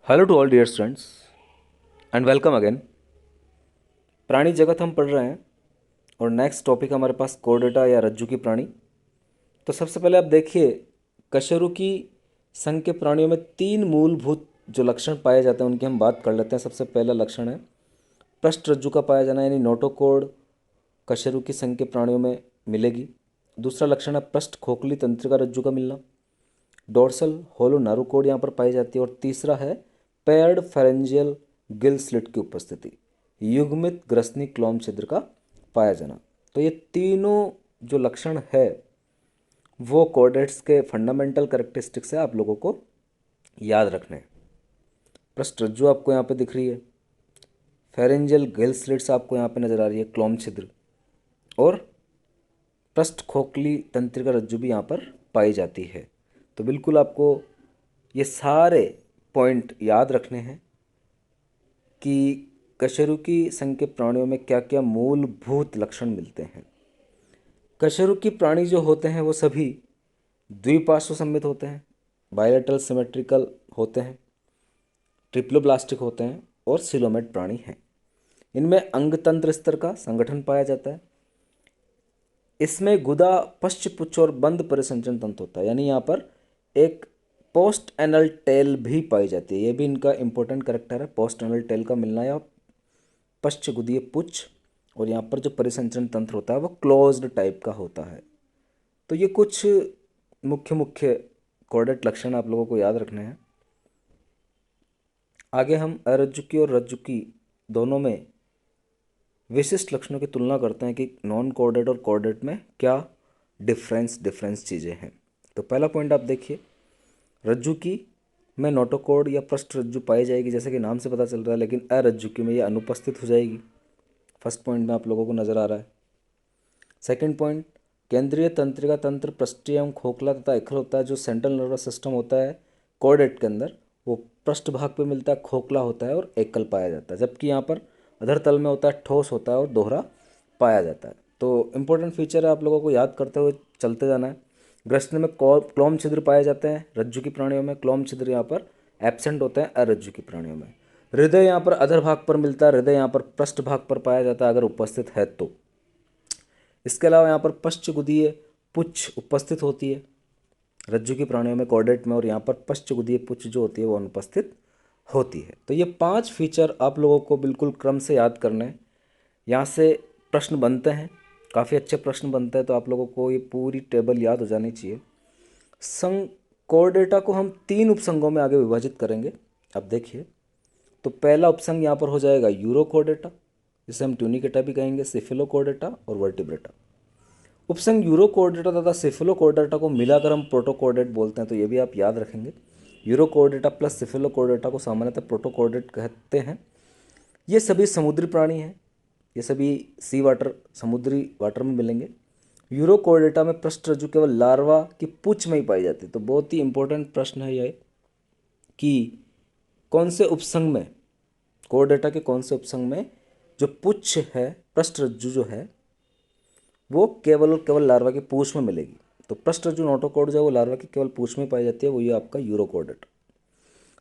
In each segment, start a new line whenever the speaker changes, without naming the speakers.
Hello to all dear students and welcome again. प्राणी जगत हम पढ़ रहे हैं और नेक्स्ट टॉपिक हमारे पास कोर्डेटा या रज्जुकी प्राणी। तो सबसे पहले आप देखिए, कशेरुकी संघ के प्राणियों में तीन मूलभूत जो लक्षण पाए जाते हैं उनकी हम बात कर लेते हैं। सबसे पहला लक्षण है पृष्ठ रज्जु का पाया जाना, यानी नोटोकोड कशेरुकी संघ के प्राणियों में मिलेगी। दूसरा लक्षण है पृष्ठ खोखली तंत्रिका रज्जु का मिलना, डोर्सल होलो नारुकोड यहाँ पर पाई जाती है। और तीसरा है पेयर्ड फेरेंजियल गिल स्लिट की उपस्थिति, युग्मित ग्रसनी क्लोम छिद्र का पाया जाना। तो ये तीनों जो लक्षण है वो कोर्डेट्स के फंडामेंटल करेक्टरिस्टिक्स है, आप लोगों को याद रखने हैं। पृष्ठ रज्जु आपको यहाँ पे दिख रही है, फेरेंजियल गिल स्लिट्स आपको यहाँ पे नजर आ रही है, क्लोम छिद्र, और पृष्ठ खोखली तंत्रिका रज्जु भी यहाँ पर पाई जाती है। तो बिल्कुल आपको ये सारे पॉइंट याद रखने हैं कि कशेरुकी संघ के प्राणियों में क्या क्या मूलभूत लक्षण मिलते हैं। कशेरुकी प्राणी जो होते हैं वो सभी द्विपार्श्व सममित होते हैं, बायलेटरल सिमेट्रिकल होते हैं, ट्रिप्लोब्लास्टिक होते हैं और सिलोमेट प्राणी हैं। इनमें अंगतंत्र स्तर का संगठन पाया जाता है। इसमें गुदा, पश्चपुच्छ और बंद परिसंचरण तंत्र होता है, यानी यहाँ पर एक पोस्ट एनल टेल भी पाई जाती है। ये भी इनका इंपॉर्टेंट करेक्टर है, पोस्ट एनल टेल का मिलना या पश्चगुदीय पुच्छ। और यहाँ पर जो परिसंचरण तंत्र होता है वो क्लोज्ड टाइप का होता है। तो ये कुछ मुख्य मुख्य कॉर्डेट लक्षण आप लोगों को याद रखने हैं। आगे हम अरज्जुकी और रज्जुकी दोनों में विशिष्ट लक्षणों की तुलना करते हैं कि नॉन कोऑर्डेट और कोऑर्डेट में क्या डिफरेंस चीज़ें हैं। तो पहला पॉइंट आप देखिए, रज्जुकी में नोटोकोड या पृष्ठ रज्जु पाई जाएगी, जैसे कि नाम से पता चल रहा है, लेकिन अरज्जुकी में यह अनुपस्थित हो जाएगी। फर्स्ट पॉइंट में आप लोगों को नजर आ रहा है। सेकंड पॉइंट, केंद्रीय तंत्रिका तंत्र पृष्ठीय एवं खोखला तथा इखल होता है। जो सेंट्रल नर्वस सिस्टम होता है कोऑर्डेट के अंदर वो पृष्ठ भाग पे मिलता है, खोखला होता है और एकल पाया जाता है, जबकि यहाँ पर अधर तल में होता है, ठोस होता है और दोहरा पाया जाता है। तो इंपॉर्टेंट फीचर है, आप लोगों को याद करते हुए चलते जाना है। ग्रसन में क्लोम छिद्र पाए जाते हैं, रज्जु की प्राणियों में क्लोम छिद्र यहाँ पर एब्सेंट होते हैं, अरज्जु की प्राणियों में। हृदय यहाँ पर अधर भाग पर मिलता है, हृदय यहाँ पर पृष्ठ भाग पर पाया जाता है अगर उपस्थित है तो। इसके अलावा यहाँ पर पश्चगुदीय पुच्छ उपस्थित होती है रज्जु की प्राणियों में, कॉर्डेट में, और यहाँ पर पश्चगुदीय पुच्छ जो होती है वो अनुपस्थित होती है। तो ये 5 फीचर आप लोगों को बिल्कुल क्रम से याद करने हैं। यहाँ से प्रश्न बनते हैं, काफ़ी अच्छे प्रश्न बनते हैं, तो आप लोगों को ये पूरी टेबल याद हो जानी चाहिए। संघ कोर्डेटा को हम 3 उपसंघों में आगे विभाजित करेंगे। अब देखिए, तो पहला उपसंघ यहाँ पर हो जाएगा यूरोकोर्डेटा, जिसे हम ट्यूनिकेटा भी कहेंगे, सिफिलोकोर्डेटा और वर्टिब्रेटा। उपसंघ यूरोकोर्डेटा तथा सिफिलोकोर्डेटा को मिलाकर हम प्रोटोकोर्डेट बोलते हैं, तो ये भी आप याद रखेंगे। यूरोकोर्डेटा प्लस सिफिलोकोर्डेटा को सामान्यतः प्रोटोकोर्डेट कहते हैं। ये सभी समुद्री प्राणी हैं, ये सभी सी वाटर, समुद्री वाटर में मिलेंगे। यूरोकोर्डेटा में पृष्ठ रज्जु केवल लार्वा की पूंछ में ही पाई जाती है। तो बहुत ही इंपॉर्टेंट प्रश्न है ये कि कौन से उपसंघ में, कोर्डेटा के कौन से उपसंघ में जो पुच्छ है, पृष्ठ रज्जु जो है वो केवल और केवल लार्वा की पूंछ में मिलेगी। तो पृष्ठ रज्जु नोटोकोड जो है वो लार्वा की केवल पूंछ में पाई जाती है, वो ये आपका यूरोकोर्डेटा।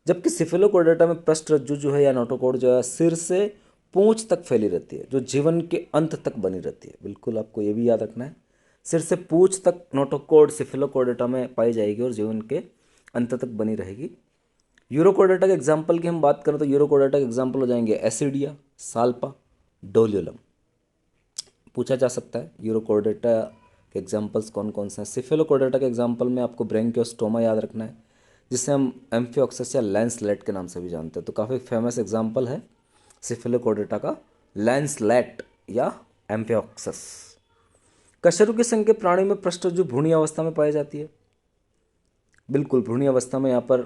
जबकि सिफिलोकोर्डेटा में पृष्ठ रज्जु जो है या नोटोकोड जो है सिर से पूंछ तक फैली रहती है, जो जीवन के अंत तक बनी रहती है। बिल्कुल आपको ये भी याद रखना है, सिर से पूंछ तक नोटोकोड सिफिलोकोर्डेटा में पाई जाएगी और जीवन के अंत तक बनी रहेगी। यूरोकोर्डेटा के एग्जाम्पल की हम बात करें तो यूरोकोर्डेटा के एग्जाम्पल हो जाएंगे एसिडिया, साल्पा, डोलियोलम। पूछा जा सकता है यूरोकोर्डेटा के एग्जाम्पल्स कौन कौन से हैं। सिफिलोकोर्डेटा के एग्जाम्पल में आपको ब्रेंकियोस्टोमा याद रखना है, जिसे हम एम्फियोक्सस या लैंसलेट के नाम से भी जानते हैं। तो काफ़ी फेमस एग्जाम्पल है सिफिलोकोर्डेटा का लैंसलेट या एम्फियोक्सस। कशेरुकी संघ के प्राणी में पृष्ठ रज्जु भ्रूणीय अवस्था में पाई जाती है। बिल्कुल भ्रूणीय अवस्था में यहाँ पर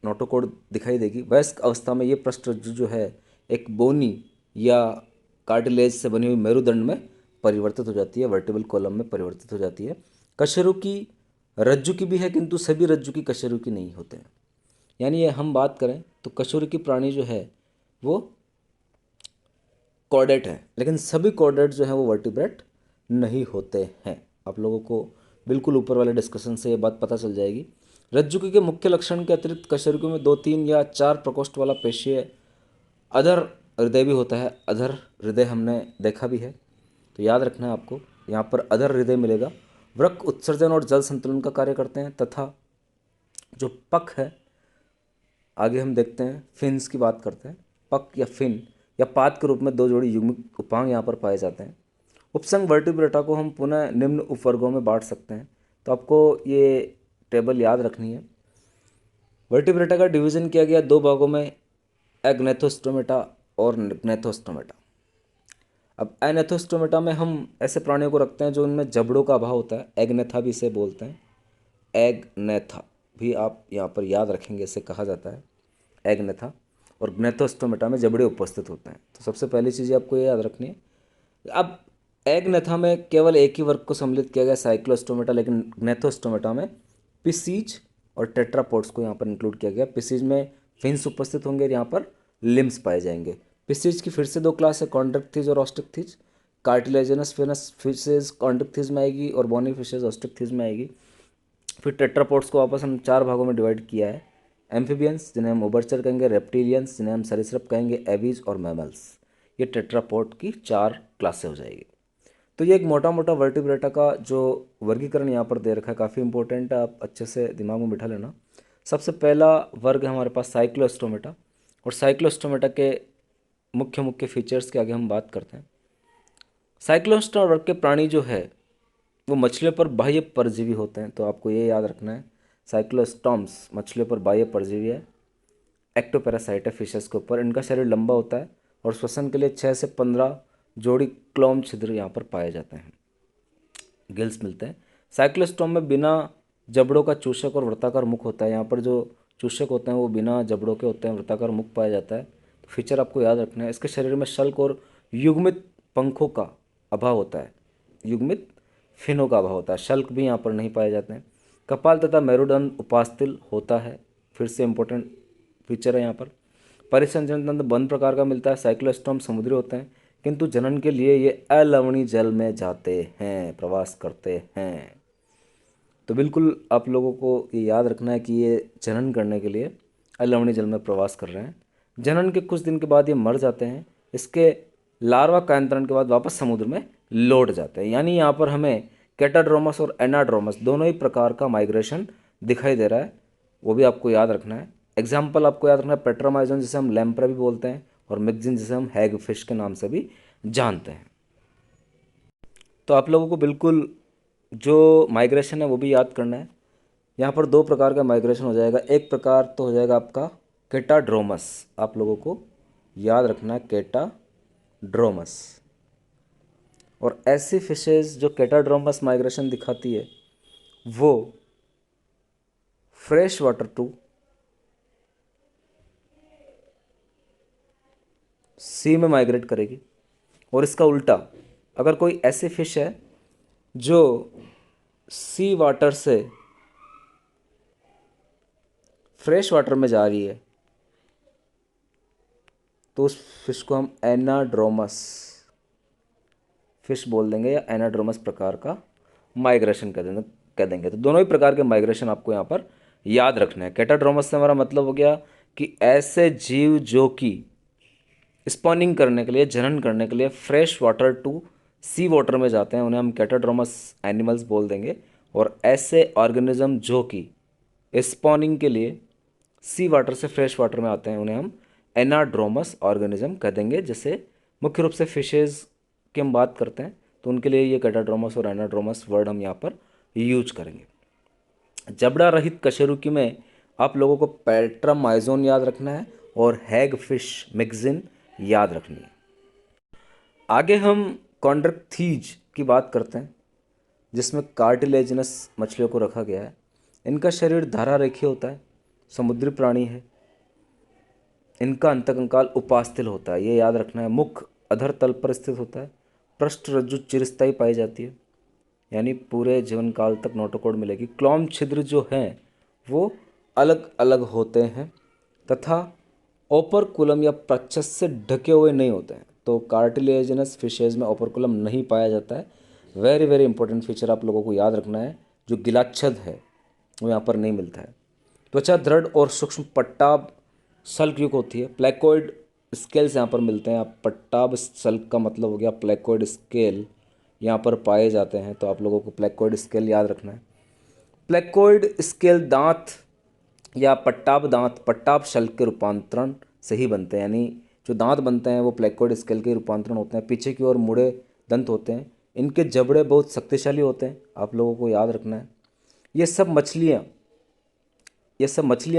नोटोकोड दिखाई देगी। वयस्क अवस्था में ये पृष्ठ रज्जु जो है एक बोनी या कार्टिलेज से बनी हुई मेरुदंड में परिवर्तित हो जाती है, वर्टिबल कॉलम में परिवर्तित हो जाती है। कशेरुकी रज्जु की भी है, किंतु सभी रज्जु की कशेरुकी नहीं होते हैं। यानी ये हम बात करें तो कशेरुकी प्राणी जो है वो कॉर्डेट है, लेकिन सभी कॉर्डेट जो है वो वर्टिब्रेट नहीं होते हैं। आप लोगों को बिल्कुल ऊपर वाले डिस्कशन से ये बात पता चल जाएगी। रज्जुकी के मुख्य लक्षण के अतिरिक्त कशेरुकी में 2, 3 या 4 प्रकोष्ठ वाला पेशीय अधर हृदय भी होता है। अधर हृदय हमने देखा भी है, तो याद रखना है आपको, यहाँ पर अधर हृदय मिलेगा। वृक्क उत्सर्जन और जल संतुलन का कार्य करते हैं, तथा जो पक है, आगे हम देखते हैं फिन्स की बात करते हैं। पक या फिन या पाद के रूप में 2 जोड़ी युग्मिक उपांग यहाँ पर पाए जाते हैं। उपसंग वर्टिब्रेटा को हम पुनः निम्न उपवर्गों में बांट सकते हैं, तो आपको ये टेबल याद रखनी है। वर्टिब्रेटा का डिवीजन किया गया 2 भागों में, एग्नेथोस्टोमेटा और ग्नेथोस्टोमेटा। अब एनेथोस्टोमेटा में हम ऐसे प्राणियों को रखते हैं जो उनमें जबड़ों का अभाव होता है, एग्नेथा भी इसे बोलते हैं। एग्नेथा भी आप यहाँ पर याद रखेंगे, इसे कहा जाता है एग्नेथा। और ग्नेथोस्टोमेटा में जबड़े उपस्थित होते हैं। तो सबसे पहली चीज़ आपको ये याद रखनी है। अब एग्नेथा में केवल एक ही वर्ग को सम्मिलित किया गया, साइक्लोस्टोमेटा, लेकिन ग्नेथोस्टोमेटा में पिसीज और टेट्रापोड्स को यहाँ पर इंक्लूड किया गया। पिसीज में फिन्स उपस्थित होंगे और यहाँ पर लिम्स पाए जाएंगे। पिसीज की फिर से 2 क्लास है, कॉन्ड्रिक्थिज और ऑस्ट्रिक्थिज। कार्टिलेजिनस फिशेज कॉन्ड्रिक्थिज में आएगी और बोनी फिशेज ऑस्ट्रिक्थिज में आएगी। फिर टेट्रापोड्स को वापस हम 4 भागों में डिवाइड किया है, एम्फीबियंस जिन्हें हम उभरचर कहेंगे, रेप्टिलियंस जिन्हें हम सरीसृप कहेंगे, एवीज और मैमल्स। ये टेट्रापोड की 4 क्लासें हो जाएगी। तो ये एक मोटा मोटा वर्टिब्रेटा का जो वर्गीकरण यहाँ पर दे रखा है, काफ़ी इंपॉर्टेंट है, आप अच्छे से दिमाग में बिठा लेना। सबसे पहला वर्ग है हमारे पास साइक्लोस्टोमेटा, और साइक्लोस्टोमेटा के मुख्य मुख्य फीचर्स के आगे हम बात करते हैं। साइक्लोस्टोमेटा वर्ग के प्राणी जो है वो मछलियों पर बाह्य परजीवी होते हैं, तो आपको ये याद रखना है। साइक्लोस्टॉम्स मछलियों पर बाह्य परजीवी है, एक्टोपैरासाइट है फिशेस के ऊपर। इनका शरीर लंबा होता है और श्वसन के लिए 6 से 15 जोड़ी क्लोम छिद्र यहाँ पर पाए जाते हैं, गिल्स मिलते हैं। साइक्लोस्टॉम में बिना जबड़ों का चूषक और वृत्ताकार मुख होता है। यहाँ पर जो चूषक होते हैं वो बिना जबड़ों के होते हैं, वृत्ताकार मुख पाया जाता है। तो फीचर आपको याद रखना है। इसके शरीर में शल्क और युग्मित पंखों का अभाव होता है, युग्मित फिनों का अभाव होता है, शल्क भी यहाँ पर नहीं पाए जाते हैं। कपाल तथा मेरुदंड उपास्थिल होता है, फिर से इंपॉर्टेंट फीचर है यहाँ पर। परिसंचरण तंत्र बंद प्रकार का मिलता है। साइक्लोस्टॉम समुद्री होते हैं, किंतु जनन के लिए ये अलवणीय जल में जाते हैं, प्रवास करते हैं। तो बिल्कुल आप लोगों को ये याद रखना है कि ये जनन करने के लिए अलवणीय जल में प्रवास कर रहे हैं। जनन के कुछ दिन के बाद ये मर जाते हैं। इसके लार्वा कायांतरण के बाद वापस समुद्र में लौट जाते हैं। यानी यहाँ पर हमें कैटाड्रोमस और एनाड्रोमस दोनों ही प्रकार का माइग्रेशन दिखाई दे रहा है, वो भी आपको याद रखना है। एग्जाम्पल आपको याद रखना है, पेट्रामाइजोन जिसे हम लैम्प्रा भी बोलते हैं, और मिक्जिन जिसे हम हैग फिश के नाम से भी जानते हैं। तो आप लोगों को बिल्कुल जो माइग्रेशन है वो भी याद करना है। यहाँ पर 2 प्रकार का माइग्रेशन हो जाएगा। एक प्रकार तो हो जाएगा आपका कैटाड्रोमस, आप लोगों को याद रखना है कैटाड्रोमस। और ऐसी फिशेज जो कैटाड्रोमस माइग्रेशन दिखाती है वो फ्रेश वाटर टू सी में माइग्रेट करेगी। और इसका उल्टा, अगर कोई ऐसी फिश है जो सी वाटर से फ्रेश वाटर में जा रही है, तो उस फिश को हम एनाड्रोमस फिश बोल देंगे, या एनाड्रोमस प्रकार का माइग्रेशन कह देंगे। तो दोनों ही प्रकार के माइग्रेशन आपको यहाँ पर याद रखना है। कैटाड्रोमस से हमारा मतलब हो गया कि ऐसे जीव जो कि स्पॉनिंग करने के लिए, जनन करने के लिए fresh water to sea water में जाते हैं, उन्हें हम कैटाड्रोमस एनिमल्स बोल देंगे। और ऐसे ऑर्गेनिज्म जो कि स्पॉनिंग के लिए सी वाटर से फ्रेश वाटर में आते हैं, उन्हें हम एनाड्रोमस ऑर्गेनिज्म कह देंगे। जैसे मुख्य रूप से फिशेज की हम बात करते हैं तो उनके लिए ये कैटाड्रोमस और एनाड्रोमस वर्ड हम यहाँ पर यूज करेंगे। जबड़ा रहित कशेरुकी में आप लोगों को पेट्रामाइजोन याद रखना है और हैग फिश मिक्जिन याद रखनी है। आगे हम कॉन्ड्रिक्थीज की बात करते हैं, जिसमें कार्टिलेजिनस मछलियों को रखा गया है। इनका शरीर धारा रेखीय होता है, समुद्री प्राणी है। इनका अंतकंकाल उपास्थिल होता है, ये याद रखना है। मुख अधर तल पर स्थित होता है। पृष्ठ रज्जु चिरस्थायी पाई जाती है, यानी पूरे जीवन काल तक नोटोकोड मिलेगी। क्लोम छिद्र जो हैं वो अलग अलग होते हैं तथा ओपरकुलम या प्रच्छस से ढके हुए नहीं होते हैं। तो कार्टिलेजिनस फिशेज में ओपरकुलम नहीं पाया जाता है। वेरी वेरी इंपॉर्टेंट फीचर आप लोगों को याद रखना है। जो गिलाच्छद है वो यहाँ पर नहीं मिलता है। त्वचा दृढ़ और सूक्ष्म पट्टाभ सल्क युक्त होती है। प्लेकोइड स्केल्स यहाँ पर मिलते हैं। आप पट्टाभ सल्क का मतलब हो गया प्लेकोइड स्केल यहाँ पर पाए जाते हैं, तो आप लोगों को प्लेकोइड स्केल याद रखना है। प्लेकोइड स्केल दांत या पट्टाभ दांत पट्टाभ शल्क के रूपांतरण से ही बनते हैं, यानी जो दांत बनते हैं वो प्लेकोइड स्केल के रूपांतरण होते हैं। पीछे की ओर मुड़े दंत होते हैं। इनके जबड़े बहुत शक्तिशाली होते हैं, आप लोगों को याद रखना है। ये सब मछलियाँ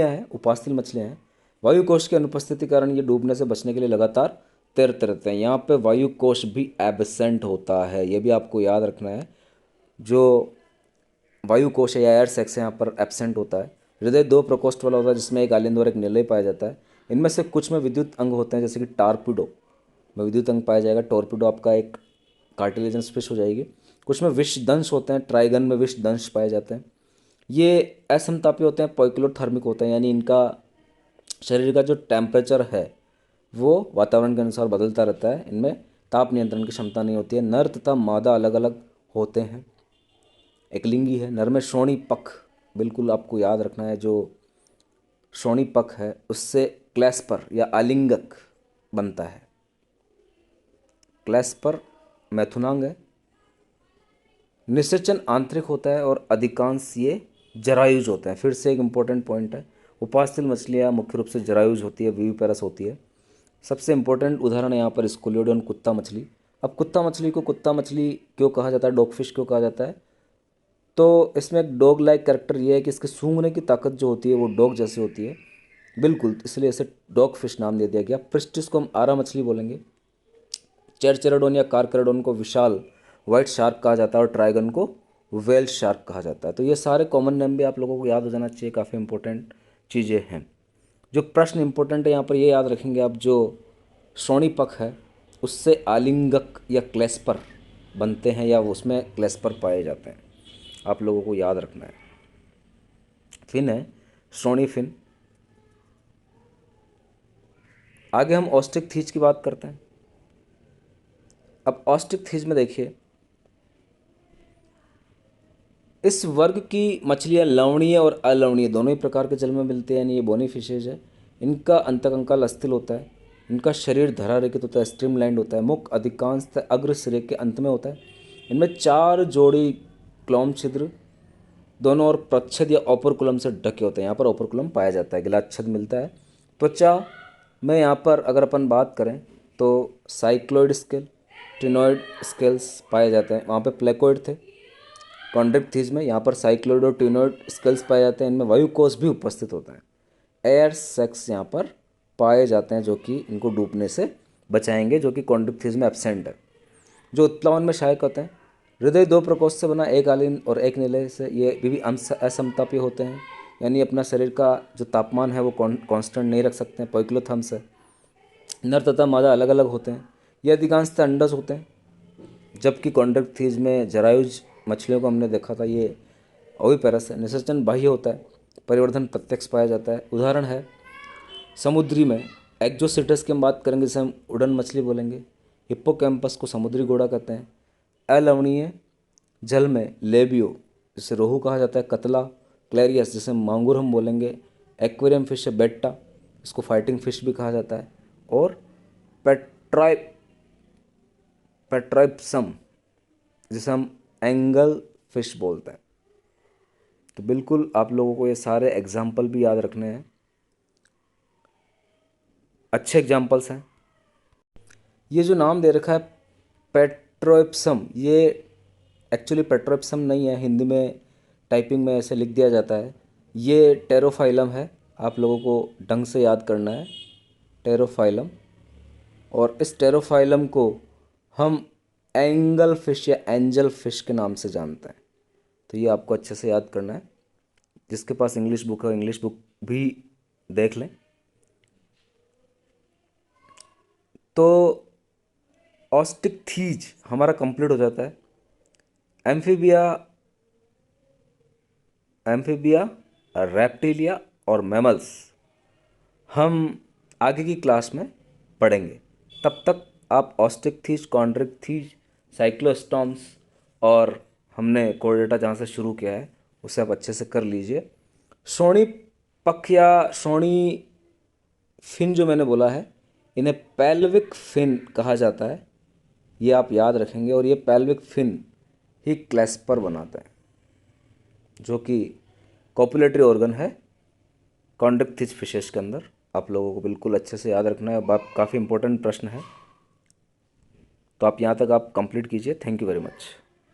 हैं, उपास्थल मछलियाँ हैं। वायु कोश की अनुपस्थिति के कारण ये डूबने से बचने के लिए लगातार तैरते रहते हैं। यहाँ पे वायु कोश भी एब्सेंट होता है, ये भी आपको याद रखना है। जो वायु कोश है या एयर सेक्स है यहाँ पर एब्सेंट होता है। हृदय दो प्रकोष्ठ वाला होता है, जिसमें एक आलिंद और एक निलय पाया जाता है। इनमें से कुछ में विद्युत अंग होते हैं, जैसे कि टारपीडो में विद्युत अंग पाया जाएगा। टॉर्पीडो आपका एक कार्टिलेजनस फिश हो जाएगी। कुछ में विषदंश होते हैं, ट्राइगन में विषदंश पाए जाते हैं। ये असमतापी होते हैं, पोइक्लोथर्मिक होते हैं, यानी इनका शरीर का जो टेम्परेचर है वो वातावरण के अनुसार बदलता रहता है। इनमें ताप नियंत्रण की क्षमता नहीं होती है। नर तथा मादा अलग अलग होते हैं। एकलिंगी है। नर में श्रोणी पख, बिल्कुल आपको याद रखना है। जो श्रोणी पख है उससे क्लैस्पर या आलिंगक बनता है। क्लैस्पर मैथुनांग है। निषेचन आंतरिक होता है और अधिकांश ये जरायुज होते हैं। फिर से एक इम्पोर्टेंट पॉइंट है, उपास्थल मछलियाँ मुख्य रूप से जरायुज होती है, विविपेरस होती है। सबसे इम्पोर्टेंट उदाहरण है यहाँ पर स्कूलियोडन कुत्ता मछली। अब कुत्ता मछली को कुत्ता मछली क्यों कहा जाता है, डॉग फिश क्यों कहा जाता है, तो इसमें एक डॉग लाइक कैरेक्टर ये है कि इसके सूंघने की ताकत जो होती है वो डॉग जैसी होती है, बिल्कुल, इसलिए इसे डॉग फिश नाम दे दिया गया। प्रिस्टिस को हम आरा मछली बोलेंगे। चेरचेराडोन या कारकरेडोन को विशाल व्हाइट शार्क कहा जाता है और ट्राइगन को वेल शार्क कहा जाता है। तो ये सारे कॉमन नेम भी आप लोगों को याद हो जाना चाहिए, काफ़ी इंपॉर्टेंट चीज़ें हैं। जो प्रश्न इंपॉर्टेंट है यहाँ पर ये याद रखेंगे आप, जो श्रोणी पख है उससे आलिंगक या क्लेस्पर बनते हैं या उसमें क्लेस्पर पाए जाते हैं, आप लोगों को याद रखना है। फिन है, श्रोणी फिन। आगे हम ऑस्टिक थीज की बात करते हैं। अब ऑस्टिक थीज में देखिए, इस वर्ग की मछलियाँ लवणीय और अलवणीय दोनों ही प्रकार के जल में मिलती है, यानी ये बोनी फिशेज है। इनका अंतकंकाल अस्थिल होता है। इनका शरीर धरारेखित होता है, स्ट्रीमलाइंड होता है। मुख अधिकांशतः अग्र सिरे के अंत में होता है। इनमें 4 जोड़ी क्लोम छिद्र दोनों ओर प्रच्छद या ओपरकुलम से ढके होते हैं। यहाँ पर ओपरकुलम पाया जाता है, गिलाच्छद मिलता है। त्वचा में यहाँ पर अगर अपन बात करें तो साइक्लोइड स्केल, टिनोइड स्केल्स पाए जाते हैं। वहाँ पे प्लेकोइड थे कॉन्ड्रिक्ट थीज में, यहाँ पर साइक्लोइड और टिनोइड स्केल्स पाए जाते हैं। इनमें वायु कोश भी उपस्थित होता है। एयर सेक्स यहाँ पर पाए जाते हैं, जो कि इनको डूबने से बचाएंगे, जो कि कॉन्ड्रिक्ट थीज में एब्सेंट है। जो उत्प्लावन में सहायक होते हैं। हृदय 2 प्रकोष्ठ से बना, एक आलिंद और एक निलय से। ये भी असमतापी होते हैं, यानी अपना शरीर का जो तापमान है वो कांस्टेंट नहीं रख सकते हैं। पोइक्लोथर्म्स है। नर तथा मादा अलग अलग होते हैं। ये अधिकांशतः अंडस होते हैं, जबकि कॉन्ड्रिक्ट थीज में जरायुज मछलियों को हमने देखा था, ये ओविपेरस है। निषेचन बाह्य होता है, परिवर्धन प्रत्यक्ष पाया जाता है। उदाहरण है समुद्री में एक्जोसिटस की हम बात करेंगे, जिसे हम उड़न मछली बोलेंगे। हिप्पोकैम्पस को समुद्री घोड़ा कहते हैं। अलवणीय जल में लेबियो, जिसे रोहू कहा जाता है। कतला, क्लैरियस जिसे मांगुर हम बोलेंगे। एक्वेरियम फिश है बेट्टा, इसको फाइटिंग फिश भी कहा जाता है। और पेट्राइ पेट्राइप्सम जिसे हम एंगल फिश बोलते हैं। तो बिल्कुल आप लोगों को ये सारे एग्जाम्पल भी याद रखने हैं, अच्छे एग्जाम्पल्स हैं। ये जो नाम दे रखा है पेट्रोइप्सम, ये एक्चुअली पेट्रोइप्सम नहीं है, हिंदी में टाइपिंग में ऐसे लिख दिया जाता है। ये टेरोफाइलम है, आप लोगों को ढंग से याद करना है, टेरोफाइलम। और इस टेरोफाइलम को हम एंगल फिश या एंजल फिश के नाम से जानते हैं। तो ये आपको अच्छे से याद करना है। जिसके पास इंग्लिश बुक है, इंग्लिश बुक भी देख लें। तो ऑस्टिक थीज हमारा कंप्लीट हो जाता है। एम्फीबिया, रेप्टिलिया और मैमल्स हम आगे की क्लास में पढ़ेंगे। तब तक आप ऑस्टिक थीज, कॉन्ड्रिक्ट थीज, साइक्लोस्टॉम्स और हमने कोर्डेटा जहाँ से शुरू किया है उसे आप अच्छे से कर लीजिए। श्रोणी पख या श्रोणी फिन जो मैंने बोला है, इन्हें पेल्विक फिन कहा जाता है। ये आप याद रखेंगे। और ये पेल्विक फिन ही क्लैस्पर बनाता है, जो कि कॉपुलेटरी ऑर्गन है कॉन्ड्रिक्थिज फिशेस के अंदर। आप लोगों को बिल्कुल अच्छे से याद रखना है। काफ़ी इंपॉर्टेंट प्रश्न है। तो आप यहाँ तक आप कंप्लीट कीजिए। Thank you very much.